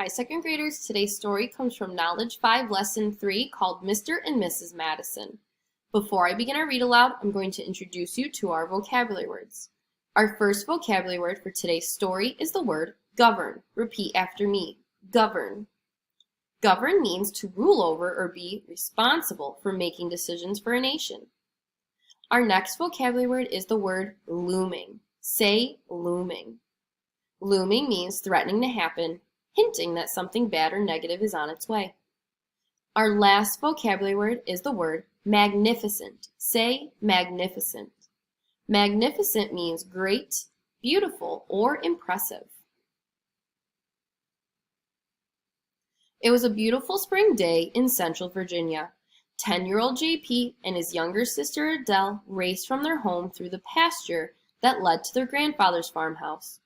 Hi, second graders. Today's story comes from Knowledge 5, Lesson 3, called Mr. and Mrs. Madison. Before I begin our read aloud, I'm going to introduce you to our vocabulary words. Our first vocabulary word for today's story is the word govern. Repeat after me. Govern. Govern means to rule over or be responsible for making decisions for a nation. Our next vocabulary word is the word looming. Say looming. Looming means threatening to happen, hinting that something bad or negative is on its way. Our last vocabulary word is the word magnificent. Say magnificent. Magnificent means great, beautiful, or impressive. It was a beautiful spring day in Central Virginia. 10-year-old JP and his younger sister Adele raced from their home through the pasture that led to their grandfather's farmhouse.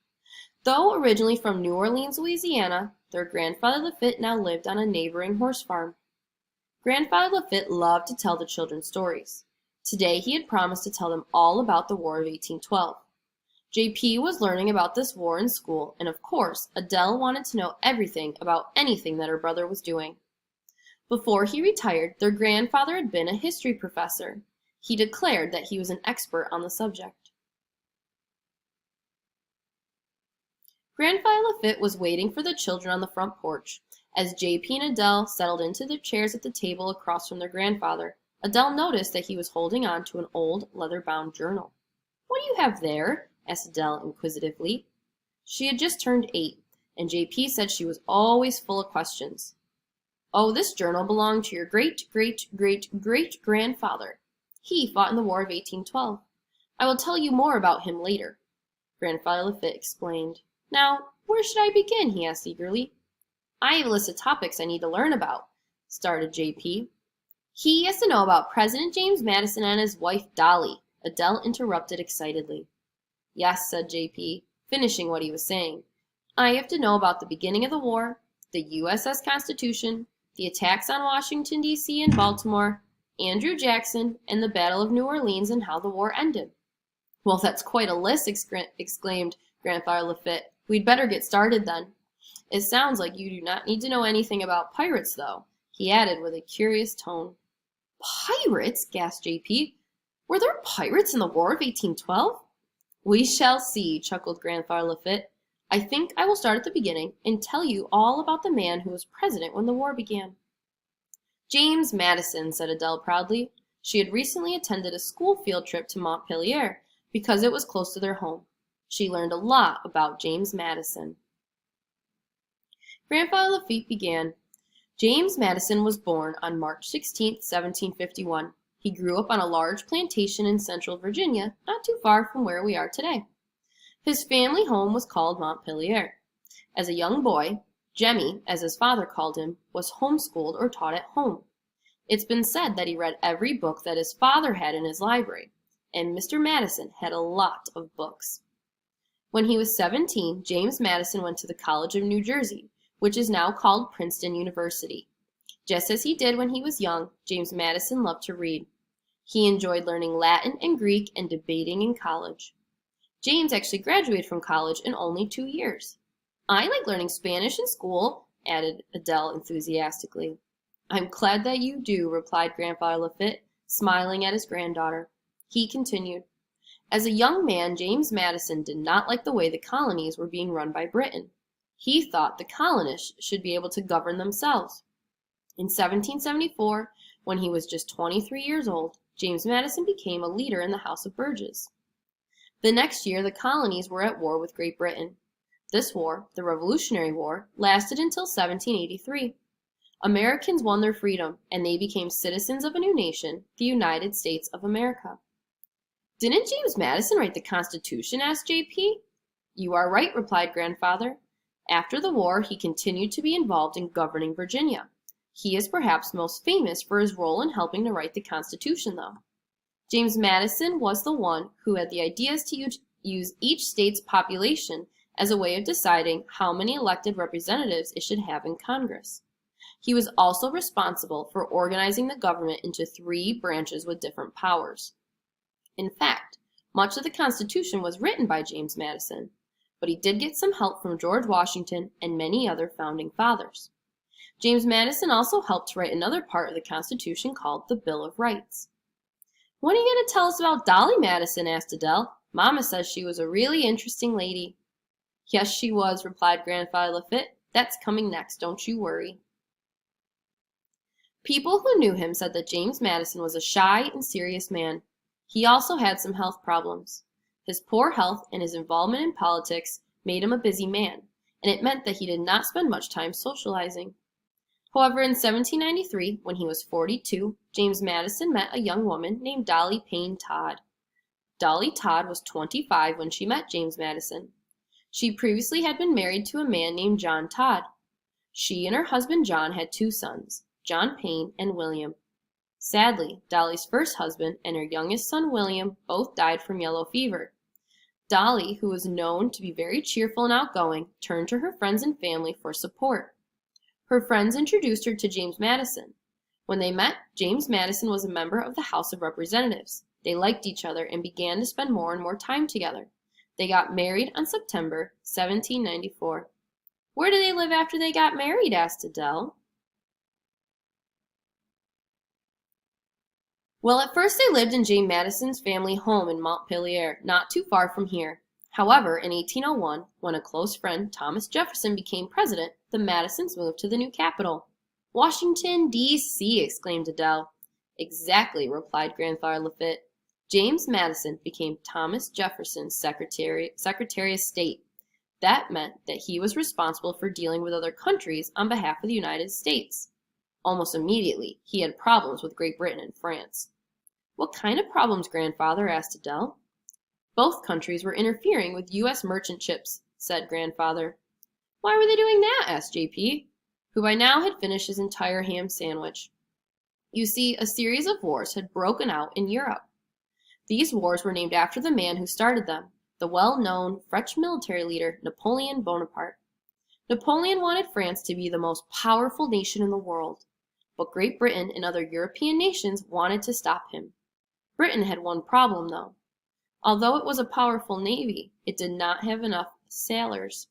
Though originally from New Orleans, Louisiana, their grandfather Lafitte now lived on a neighboring horse farm. Grandfather Lafitte loved to tell the children stories. Today he had promised to tell them all about the War of 1812. JP was learning about this war in school, and of course, Adele wanted to know everything about anything that her brother was doing. Before he retired, their grandfather had been a history professor. He declared that he was an expert on the subject. Grandfather Lafitte was waiting for the children on the front porch. As JP and Adele settled into their chairs at the table across from their grandfather, Adele noticed that he was holding on to an old leather-bound journal. "What do you have there?" asked Adele inquisitively. She had just turned 8, and JP said she was always full of questions. "Oh, this journal belonged to your great-great-great-great-grandfather. He fought in the War of 1812. I will tell you more about him later," Grandfather Lafitte explained. "Now, where should I begin?" he asked eagerly. "I have a list of topics I need to learn about," started JP. "He has to know about President James Madison and his wife Dolly," Adele interrupted excitedly. "Yes," said JP, finishing what he was saying. "I have to know about the beginning of the war, the USS Constitution, the attacks on Washington, D.C. and Baltimore, Andrew Jackson, and the Battle of New Orleans and how the war ended." "Well, that's quite a list," exclaimed Grandfather Lafitte. "We'd better get started then. It sounds like you do not need to know anything about pirates, though," he added with a curious tone. "Pirates?" gasped JP. "Were there pirates in the War of 1812? "We shall see," chuckled Grandfather Lafitte. "I think I will start at the beginning and tell you all about the man who was president when the war began." "James Madison," said Adele proudly. She had recently attended a school field trip to Montpelier because it was close to their home. She learned a lot about James Madison. Grandfather Lafitte began. James Madison was born on March 16, 1751. He grew up on a large plantation in Central Virginia, not too far from where we are today. His family home was called Montpelier. As a young boy, Jemmy, as his father called him, was homeschooled or taught at home. It's been said that he read every book that his father had in his library, and Mr. Madison had a lot of books. When he was 17, James Madison went to the College of New Jersey, which is now called Princeton University. Just as he did when he was young, James Madison loved to read. He enjoyed learning Latin and Greek and debating in college. James actually graduated from college in only 2 years. "I like learning Spanish in school," added Adele enthusiastically. "I'm glad that you do," replied Grandfather Lafitte, smiling at his granddaughter. He continued. As a young man, James Madison did not like the way the colonies were being run by Britain. He thought the colonists should be able to govern themselves. In 1774, when he was just 23 years old, James Madison became a leader in the House of Burgesses. The next year, the colonies were at war with Great Britain. This war, the Revolutionary War, lasted until 1783. Americans won their freedom, and they became citizens of a new nation, the United States of America. "Didn't James Madison write the Constitution?" asked JP. "You are right," replied Grandfather. After the war, he continued to be involved in governing Virginia. He is perhaps most famous for his role in helping to write the Constitution, though. James Madison was the one who had the ideas to use each state's population as a way of deciding how many elected representatives it should have in Congress. He was also responsible for organizing the government into 3 branches with different powers. In fact, much of the Constitution was written by James Madison. but he did get some help from George Washington and many other founding fathers. James Madison also helped to write another part of the Constitution called the Bill of Rights. "When are you going to tell us about Dolly Madison?" asked Adele. "Mama says she was a really interesting lady." "Yes, she was," replied Grandfather Lafitte. "That's coming next, don't you worry." People who knew him said that James Madison was a shy and serious man. He also had some health problems. His poor health and his involvement in politics made him a busy man, and it meant that he did not spend much time socializing. However, in 1793, when he was 42, James Madison met a young woman named Dolly Payne Todd. Dolly Todd was 25 when she met James Madison. She previously had been married to a man named John Todd. She and her husband John had two sons, John Payne and William. Sadly, Dolly's first husband and her youngest son William both died from yellow fever. Dolly, who was known to be very cheerful and outgoing, turned to her friends and family for support. Her friends introduced her to James Madison. When they met, James Madison was a member of the House of Representatives. They liked each other and began to spend more and more time together. They got married on September 1794. "Where did they live after they got married?" asked Adele. Well, at first they lived in James Madison's family home in Montpelier, not too far from here. However, in 1801, when a close friend, Thomas Jefferson, became president, the Madisons moved to the new capital. "Washington, D.C., exclaimed Adele. "Exactly," replied Grandfather Lafitte. James Madison became Thomas Jefferson's Secretary of State. That meant that he was responsible for dealing with other countries on behalf of the United States. Almost immediately, he had problems with Great Britain and France. "What kind of problems, Grandfather?" asked Adele. "Both countries were interfering with U.S. merchant ships," said Grandfather. "Why were they doing that?" asked J.P., who by now had finished his entire ham sandwich. You see, a series of wars had broken out in Europe. These wars were named after the man who started them, the well-known French military leader Napoleon Bonaparte. Napoleon wanted France to be the most powerful nation in the world, but Great Britain and other European nations wanted to stop him. Britain had one problem, though. Although it was a powerful navy, it did not have enough sailors.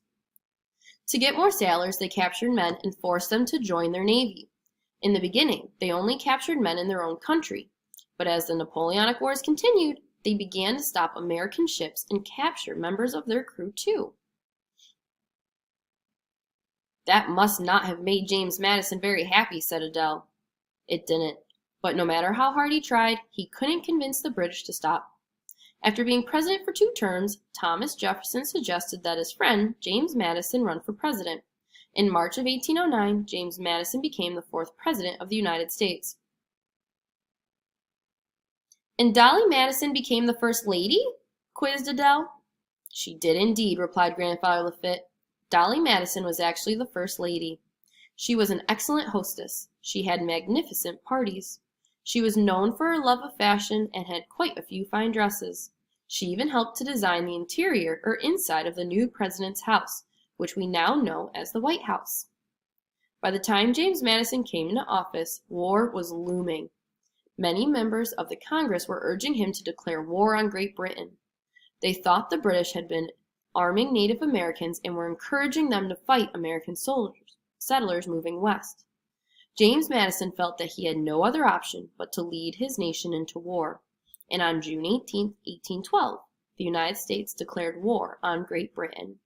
To get more sailors, they captured men and forced them to join their navy. In the beginning, they only captured men in their own country, but as the Napoleonic Wars continued, they began to stop American ships and capture members of their crew too. "That must not have made James Madison very happy," said Adele. "It didn't, but no matter how hard he tried, he couldn't convince the British to stop. After being president for 2 terms, Thomas Jefferson suggested that his friend, James Madison, run for president. In March of 1809, James Madison became the 4th president of the United States. "And Dolly Madison became the first lady?" quizzed Adele. "She did indeed," replied Grandfather Lafitte. "Dolly Madison was actually the first lady. She was an excellent hostess. She had magnificent parties. She was known for her love of fashion and had quite a few fine dresses. She even helped to design the interior or inside of the new president's house, which we now know as the White House." By the time James Madison came into office, war was looming. Many members of the Congress were urging him to declare war on Great Britain. They thought the British had been arming Native Americans and were encouraging them to fight American settlers moving west. James Madison felt that he had no other option but to lead his nation into war, and on June 18, 1812, the United States declared war on Great Britain.